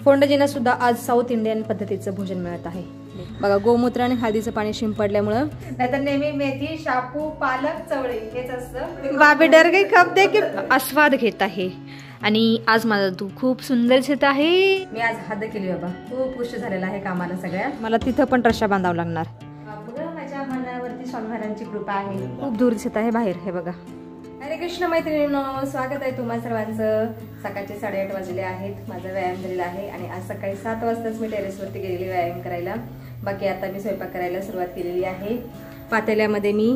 फोंडजींना सुद्धा आज south Indian पद्धतीचं भोजन मिळत आहे बघा. गोमूत्र आणि हळदीचं पाणी शिंपडल्यामुळं, नाहीतर नेहमी मेथी, शापू, पालक, चवळी हेच असतं. बाबे डर गई कब दे के आस्वाद घेत आहे. आणि आज माझा तू खूप सुंदर दिसत आहे. मी आज हद्द केली बाबा, खूप उशीर झालेला आहे कामाला सगळ्या. मला तिथं पण रश्या बांधावं लागणार. माझ्या मनावरती स्वामीवारांची कृपा आहे. खूप दूर दिसत आहे बाहेर हे बघा. हरे कृष्ण मैत्रिणींनो, स्वागत आहे तुम्हा सर्वांचं. सकाळचे 8:30 वाजले आहेत. माझा व्यायाम झालेला आहे आणि आज सकाळी 7 वाजताच मी टेरेसवरती गेलेली व्यायाम करायला. बाकी आता मी स्वयंपाक करायला सुरुवात केलेली आहे. पातेल्यामध्ये मी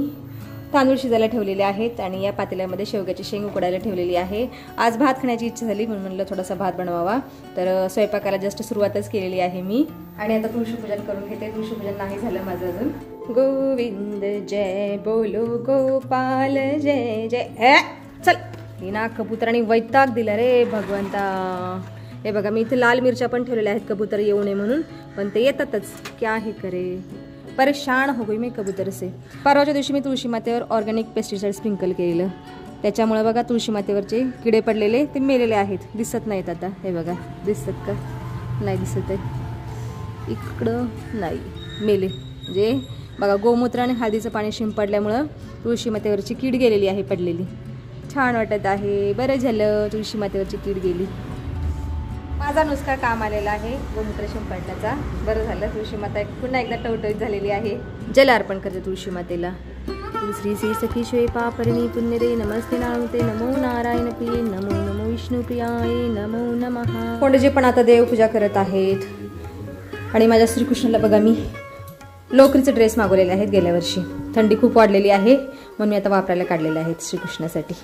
तांदूळ शिजायला ठेवलेले आहेत आणि या पातेल्यामध्ये शेवग्याची शेंग उकडायला ठेवलेली आहे. आज भात खाण्याची इच्छा झाली म्हणून म्हणलं थोडासा भात बनवावा. तर स्वयंपाकाला जस्ट सुरुवातच केलेली आहे मी. आणि आता तुळशीपूजन करून घेते. तुळशीपूजन नाही झालं माझं अजून. गोविंद जय बोलो गोपाल जय जय. चल हिना कबुतरांनी वैताग दिला रे भगवंता. हे बघा मी इथे लाल मिरच्या पण ठेवलेल्या आहेत कबूतर येऊ नये म्हणून, पण ते येतातच. क्या हे करे, परेशान हो गई मी कबूतर से. परवाच्या दिवशी मी तुळशी मातेवर ऑर्गॅनिक पेस्टिसाइड स्प्रिंकल केलेलं. त्याच्यामुळे बघा तुळशी मातेवरचे किडे पडलेले ते मेलेले आहेत. दिसत नाहीत आता. हे बघा दिसत का, नाही दिसत आहे इकडं, नाही मेले. म्हणजे बघा गोमूत्र आणि हळदीचं पाणी शिंपडल्यामुळं तुळशी मातेवरची कीड गेलेली आहे पडलेली. छान वाटत आहे. बरं झालं तुळशी मातेवरची कीड गेली. माझा नुसका काम आलेला आहे गोमूत्र शिंपडण्याचा. बरं झालं. तुळशी माता पुन्हा एकदा टवटवीत झालेली आहे. जल अर्पण करते तुळशी मातेला. श्री श्री सखी श्वे पापरिणी पुण्य रे नमस्ते नामते नमो नारायण प्रिये नमो नमो विष्णू प्रियाय नमो नमः. फोंडजी पण आता देवपूजा करत आहेत. आणि माझ्या श्रीकृष्णाला बघा मी लोकरीचे ड्रेस मागवलेले आहेत गेल्या वर्षी. थंडी खूप वाढलेली आहे म्हणून मी आता वापरायला काढलेले आहेत श्रीकृष्णासाठी.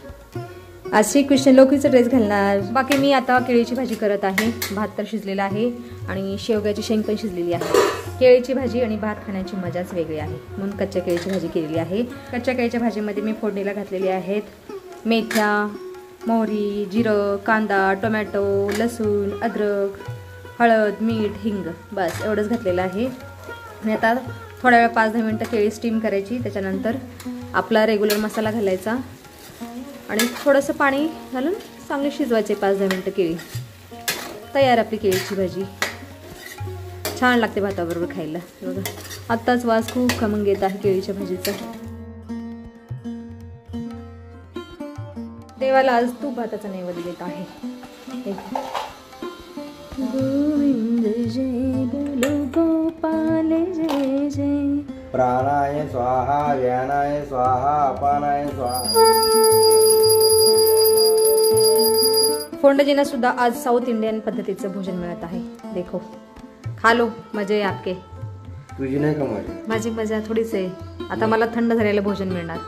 आज श्रीकृष्ण लोकरीचा ड्रेस घालणार. बाकी मी आता केळीची भाजी करत आहे. भात तर शिजलेला आहे आणि शेवग्याची शेंग पण शिजलेली आहे. केळीची भाजी आणि भात खाण्याची मजाच वेगळी आहे म्हणून कच्च्या केळीची भाजी केलेली आहे. कच्च्या केळीच्या भाजीमध्ये मी फोडणीला घातलेली आहेत मेथ्या, मोहरी, जिरं, कांदा, टोमॅटो, लसूण, अद्रक, हळद, मीठ, हिंग, बस एवढंच घातलेलं आहे. आणि आता थोड्या वेळ 5-10 मिनटं केळी स्टीम करायची. त्याच्यानंतर आपला रेग्युलर मसाला घालायचा आणि थोडंसं पाणी घालून चांगली शिजवायचे 5-10 मिनटं. केळी तयार आपली केळीची भाजी. छान लागते भाताबरोबर खायला. बघा आत्ताच वास खूप खमंग येत आहे केळीच्या भाजीचा. देवाला आज तूप भाताचा नैवेद्य देत आहे. गोविंद जय बोलो गोपाल जय जय. प्राणाय स्वाहा व्यानाय स्वाहा अपानाय स्वाहा. फोंडजींना सुद्धा आज साऊथ इंडियन पद्धतीचं भोजन मिळत आहे. देखो खा लो, मजे आपके. तुझी नाही का मजा? माझी मजा थोडीच आहे. आता मला थंड झालेलं भोजन मिळणार.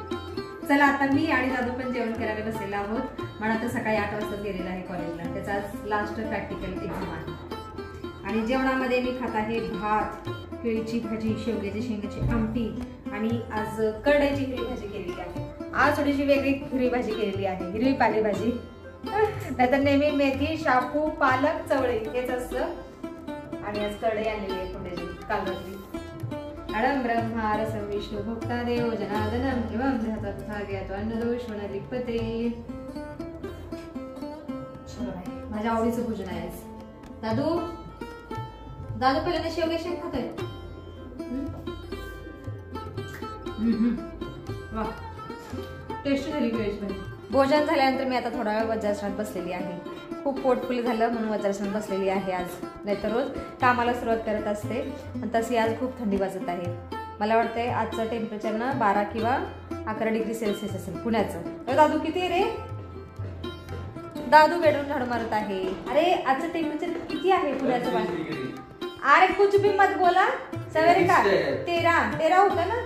चला आता मी आणि दादू पण जेवण करायला बसलेलो आहोत. मला तर सकाळी 8 वाजता गेलेला आहे कॉलेजला. त्याचा आज लास्ट प्रॅक्टिकल एक्झाम आहे. आणि जेवणामध्ये मी खात आहे भात, केळीची भाजी, शेवग्याची शेंगाची आमटी आणि आज करड्याची हिरवी भाजी केलेली आहे. आज थोडीशी वेगळी हिरवी भाजी केलेली आहे, हिरवी पालेभाजी. नाहीतर नेहमी मेथी, शापू, पालक, चवळी हेच असतं. आणि आज करडे आणलेली आहे थोडेसे काल रात्री. अडम ब्रह्मा रसम विष्णू भोक्ता देव जनार्दनम एवं तथा ज्ञातो अन्नदोष वनलिपते. माझ्या आवडीचं भोजन आहे आज. दादू दादू पहिल्यांदा शेवगे शेंग खातोय. वा टेस्टी झाली केळीची भाजी. भोजन झाल्यानंतर मी आता थोडा वेळ वज्रासनात बसलेली आहे. खूप पोटफुल झालं म्हणून वज्रासनात बसलेली आहे आज. नाहीतर रोज कामाला सुरुवात करत असते. आणि तशी आज खूप थंडी वाजत आहे. मला वाटतंय आजचं टेम्परेचर ना 12 किंवा 11 डिग्री सेल्सिअस असेल पुण्याचं. तर दादू किती आहे रे? दादू बेडरूम झाडू मारत आहे. अरे आजचं टेम्परेचर किती आहे पुण्याचं? अरे कुछ भी मत बोला. सवेरे का 13 होतं ना.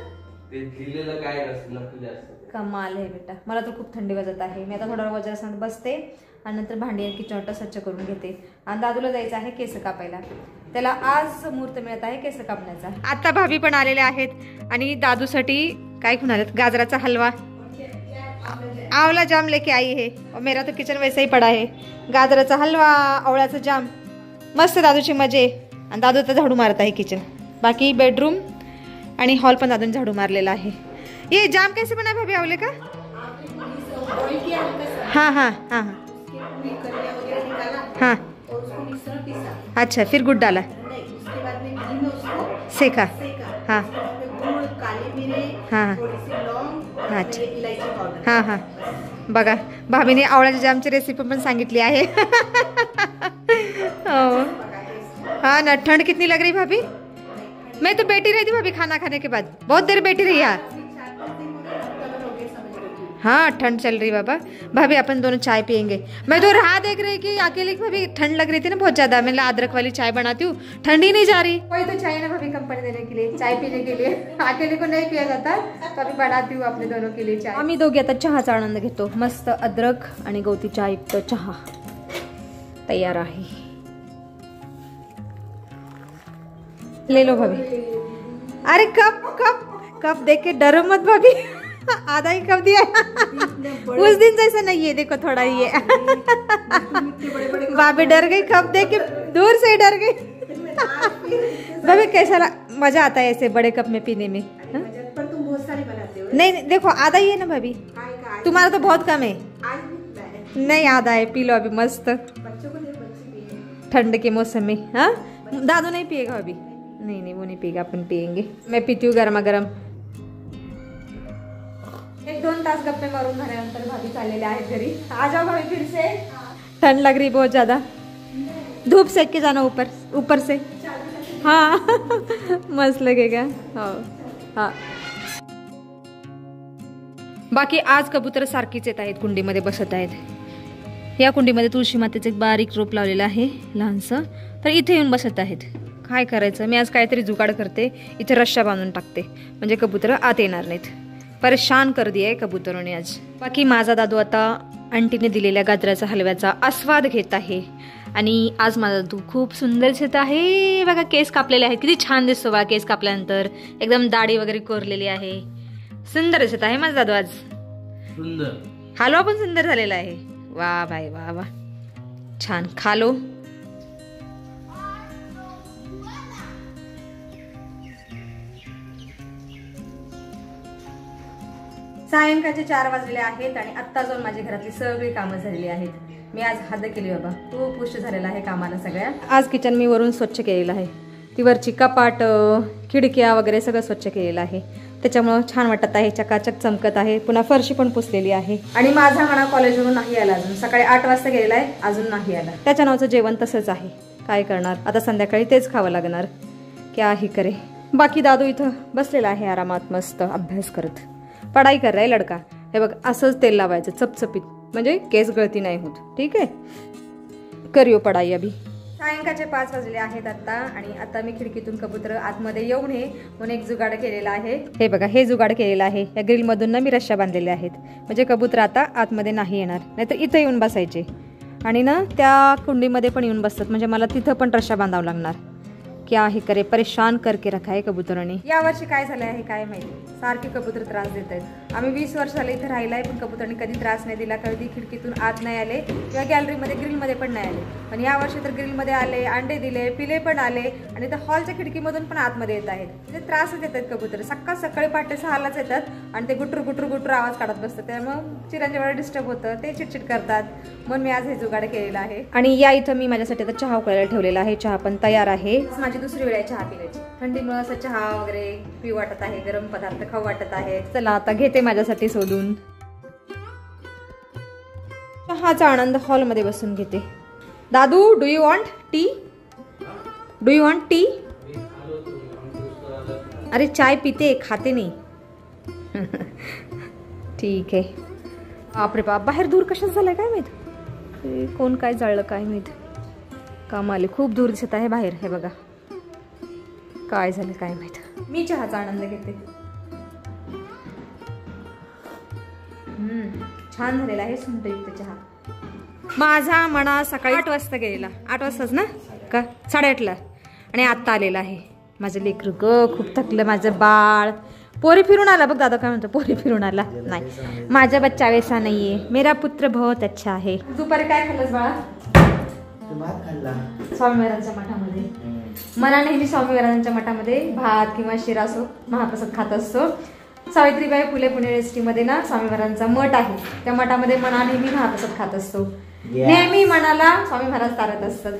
कमाल आहे बेटा. मला तर खूप थंडी वाजत आहे. मी आता थोडा वेळ वज्रासनात बसते आणि नंतर भांडी आणि किचन वाटा स्वच्छ करून घेते. आणि दादूला जायचं आहे केस कापायला. त्याला आज मुहूर्त मिळत आहे केस कापण्याचा. आता भाभी पण आलेल्या आहेत आणि दादूसाठी काय घेऊन आलेत? गाजराचा हलवा, आवला जाम लेके आई है. और मेरा तो किचन वैसे ही पड़ा है. गाजराचा हलवा, आवळ्याचा जाम, मस्त दादूची मजे. आणि दादू तर झाडू मारत आहे किचन. बाकी बेडरूम आणि हॉल पण दादून झाडू मारलेला आहे. ये जाम कैसे बना भाभी आवले का? हाँ हाँ हाँ हाँ हाँ अच्छा, फिर गुड़ डाला, नहीं, उसके बाद में घी में उसको सेका। सेका, हाँ गुड़, काली मिरी, हाँ थोड़ी सी लौंग, अच्छा। इलायची पावडर। हां हां, बघा भाभीने आवळ्याच्या जामची रेसिपी पण सांगितली आहे. हो हाँ ना. ठंड कितनी लग रही भाभी? मैं तो बैठी रही थी भाभी, खाना खाने के बाद बहुत देर बैठी रही यार. हाँ ठंड चल रही बाबा. भाभी अपन दोनों चाय पियेंगे. मैं तो राह देख रही कि अकेले भाभी ठंड लग रही थी ना बहुत ज्यादा. मैं अदरक वाली चाय बनाती हूँ, ठंड ही नहीं जा रही. कोई तो चाहिए ना भाभी कंपनी देने के लिए, चाय पीने के लिए. अकेले को नहीं पिया जाता, कभी बनाती हूँ अपने दोनों के लिए चाय. आम्ही दोघे आता चहाचा आनंद घेतो. मस्त अद्रक आणि गवती चहायुक्त चहा तयार आहे. ले लो भाभी. अरे कप कप कप देख के डरो मत भाभी. आधा ही कप दिया. उस दिन जैसा नहीं है, देखो थोड़ा ही है. भाभी डर गई, कप देख के दूर से डर गई. भाभी कैसा मजा आता है ऐसे बड़े कप में पीने में? पर तुम बहुत सारी बनाते हो. नहीं देखो आधा ही है ना भाभी, तुम्हारा तो बहुत कम है. नहीं आधा है, पी लो अभी मस्त बच्चों को दे, बच्चे पिए. ठंड के मौसम में. हाँ दादू नहीं पिएगा अभी. नहीं नहीं वो नहीं पिएगा, अपन पियेंगे. मैं पीती हूँ गरमा गरम. 1-2 तास गप्पे मारून झाल्यानंतर भाभी चाललेले आहेत घरी. आ जाओ भाभी फिर से. ठंड लग रही बहुत ज्यादा. धूप सेक के जाना ऊपर ऊपर से. हाँ मस्त लगेगा. हाँ हाँ. बाकी आज कबूतर सारखीच येत आहेत, कुंडीमध्ये बसत आहेत. या कुंडीमध्ये तुळशी मातेचं एक बारीक रोप लावलेलं आहे लहानसं, तर इथे येऊन बसत आहेत. काय करायचं, मी आज काहीतरी जुगाड करते. इथे रश्शा बांधून टाकते म्हणजे कबूतर आत येणार नाहीत. परेशान कर दिया आहे कबूतरोने आज. बाकी माझा दादू आता आंटीने दिलेल्या गाजराच्या हलव्याचा आस्वाद घेत आहे. आणि आज माझा दादू खूप सुंदर दिसत आहे. बघा केस कापलेले आहेत, किती छान दिसतो बघा केस कापल्यानंतर. एकदम दाढी वगैरे कोरलेली आहे. सुंदर दिसत आहे माझा दादू आज. सुंदर. हलवा पण सुंदर झालेला आहे. वा भाई वा वा, छान. खालो. सायंकाळचे 4 वाजले आहेत आणि आत्ता जाऊन माझी घरातली सगळी कामं झालेली आहेत. मी आज हद्द केली बाबा, खूप उशीर झालेला आहे कामाला सगळ्या. आज किचन मी वरून स्वच्छ केलेलं आहे. ती वरची कपाट, खिडक्या वगैरे सगळं स्वच्छ केलेलं आहे. त्याच्यामुळं छान वाटत आहे, चकाचक चमकत आहे. पुन्हा फरशी पण पुसलेली आहे. आणि माझा म्हणा कॉलेजवरून नाही आला अजून. सकाळी 8 वाजता गेलेला आहे, अजून नाही आला. त्याच्या नावाचं जेवण तसंच आहे. काय करणार आता, संध्याकाळी तेच खावं लागणार. क्या ही करे. बाकी दादू इथं बसलेला आहे आरामात मस्त अभ्यास करत. पढ़ाई कर रहा है लड़का. हे बघ असंच तेल लावायचं चपचपीत, म्हणजे केस गळती नाही होत. ठीक आहे, करियो पढ़ाई अभी. सायंकाळचे 5 वाजले आहेत आता. आणि आता मी खिडकीतून कबूतर आतमध्ये येऊ नये म्हणून एक जुगाड केलेला आहे. हे बघा हे जुगाड केलेलं आहे. या ग्रिल मधून ना मी रश्शा बांधलेले आहेत, म्हणजे कबूतर आता आतमध्ये नाही येणार. नाहीतर इथं येऊन बसायचे आणि ना त्या कुंडीमध्ये पण येऊन बसतात, म्हणजे मला तिथं पण रश्शा बांधावं लागणार. क्या ही करे, परेशान करके रखा है कबूतरांनी. या वर्षी काय झालं आहे काय माहिती, सारखे कबूतर त्रास देत आहेत. आम्ही 20 वर्ष झाले इथे राहिला आहे, पण कबूतरांनी कधी त्रास नाही दिला. कधी खिडकीतून आत नाही आले किंवा गॅलरीमध्ये ग्रिलमध्ये पण नाही आले. पण या वर्षी तर ग्रिलमध्ये आले, अंडे दिले, पिले पण आले आणि त्या हॉलच्या खिडकीमधून पण आतमध्ये येत आहेत. म्हणजे त्रासच देत आहेत कबूतर. सकाळी पहाटे 6लाच येतात आणि ते गुटरू गुटरू गुटरू आवाज काढत बसतात. त्यामुळे चिरांच्या वेळा डिस्टर्ब होतं, ते चिडचिड करतात. म्हणून मी आज हे जुगाड केलेला आहे. आणि या इथं मी माझ्यासाठी आता चहा उकळायला ठेवलेला आहे. चहा पण तयार आहे. माझी दुसरी वेळ आहे चहा पिण्याची. थंडीमुळे असं चहा वगैरे पिऊ वाटत आहे, गरम पदार्थ खाऊ वाटत आहे. चला आता घेते माझ्यासाठी शोधून. चहाचा आनंद हॉलमध्ये बसून घेते. दादू do you want tea? Do you want tea? अरे चाय पीते, खाते नाही. ठीक आहे. बापरे बाप, बाहेर दूर कशाच झालाय काय माहित. कोण काय जाळलं काय माहित. काम आले, खूप दूर दिसत आहे बाहेर. हे बघा काय झालं काय माहित. मी चहाचा आनंद घेते. छान झालेला आहे सुंदरयुक्त चहा. माझा म्हणा सकाळी 8 वाजता गेलेला. 8 वाजताच ना का 8:30ला, आणि आत्ता आलेला आहे. माझं लेकरू ग खूप थकलं. माझं बाळ पोरी फिरून आला बघ. दादा काय म्हणतो, पोरी फिरून आला. नाही, माझा बच्चा वैसा नाहीये. मेरा पुत्र बहुत अच्छा आहे. दुपारी काय खाल्लंस बाळा? स्वामी महाराजांच्या मठामध्ये. मला नेहमी स्वामी महाराजांच्या मठामध्ये भात किंवा शिरा असो महाप्रसाद खात असतो. सावित्रीबाई फुले पुणे युनिव्हर्सिटीमध्ये ना स्वामी महाराजांचा मठ आहे. त्या मठामध्ये मला नेहमी महाप्रसाद खात असतो. Yes. नेहमी मनाला स्वामी महाराज तारत असतात.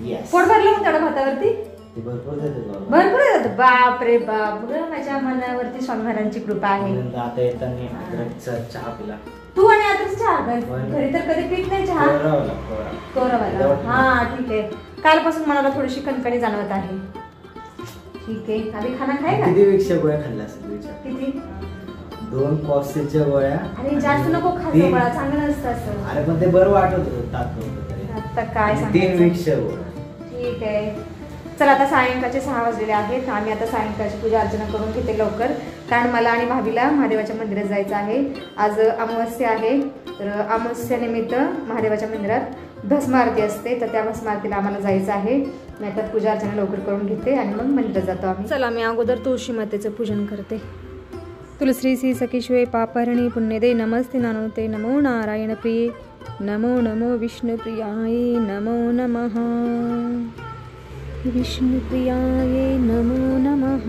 Yes. पोट भरलं मग तेवढं भातावरती ते भरपूर देते बाबा. भरपूर येतात. बाप रे बाप ग, माझ्या मनावरती स्वामी महाराजांची कृपा आहे. नंतर आता येताना अद्रकचा चहा पिला. तू आणि आता चहा घरी तर कधी पीत नाही चहा. कोरावाला, कोरावाला. हा ठीक आहे. कालपासून मनाला थोडीशी कणकणी जाणवत आहे. ठीक आहे. अभी खाना खाय का? किती विक्ष गोळ्या खाल्ल्या असेल विचार. किती? 2 कॉफीच्या गोळ्या. अरे जास्त नको खायचं बाळा, चांगलं नसतं असं. अरे पण ते बरं वाटत होतं तात्पुरतं तरी. आता काय 3 सांगायचं. विक्ष गोळ्या. ठीक आहे. चला आता सायंकाळचे 6 वाजलेले आहेत. आम्ही आता सायंकाळची पूजा अर्चना करून घेते लवकर, कारण मला आणि भाभीला महादेवाच्या मंदिरात जायचं आहे. आज अमावस्या आहे, तर अमावस्यानिमित्त महादेवाच्या मंदिरात भस्म आरती असते, तर त्या भस्म आरतीला आम्हाला जायचं आहे. मी आता पूजा अर्चना लवकर करून घेते आणि मग मंदिरात जातो आम्ही. चला मी अगोदर तुळशी मातेचं पूजन करते. तुलसी श्री सखीश्वे पापहरणी पुण्यदे नमस्ते नानुते नमो नारायण प्रिये नमो नमो विष्णुप्रियाय नमो नमः विष्णुप्रियाय नमो नमः.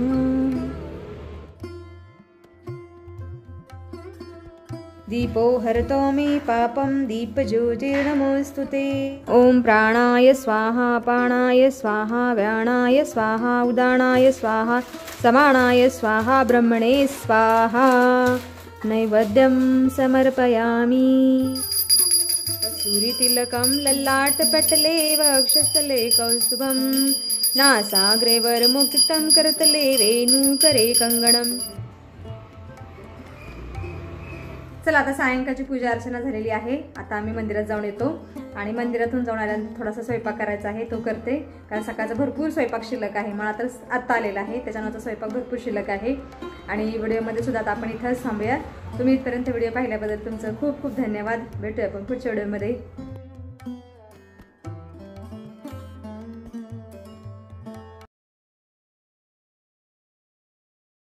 दीपो हरतो मे पापं दीपज्योतिर्नमोऽस्तुते. ओम प्राणाय स्वाहा पाणाय स्वाहा व्याणाय स्वाहा उदानाय स्वाहा समानाय स्वाहा ब्रह्मणे स्वाहा. नैवेद्यं समर्पयामि. सूर्यतिलकं ललाटपटले वक्षस्थले कौस्तुभं नासाग्रे वरमुक्तं करतले वेणुकरे कंगणम्. चला आता सायंकाळची पूजा अर्चना झालेली आहे. आता आम्ही मंदिरात जाऊन येतो आणि मंदिरातून जाऊन आल्यानंतर थोडासा स्वयंपाक करायचा आहे, तो करते. कारण सकाळचा भरपूर स्वयंपाक शिल्लक आहे. मला तर आत्ता आलेला आहे, त्याच्यानंतर स्वयंपाक भरपूर शिल्लक आहे. आणि व्हिडिओमध्ये सुद्धा आता आपण इथंच थांबूया. तुम्ही इथपर्यंत व्हिडिओ पाहिल्याबद्दल तुमचं खूप खूप धन्यवाद. भेटूया आपण पुढच्या व्हिडिओमध्ये.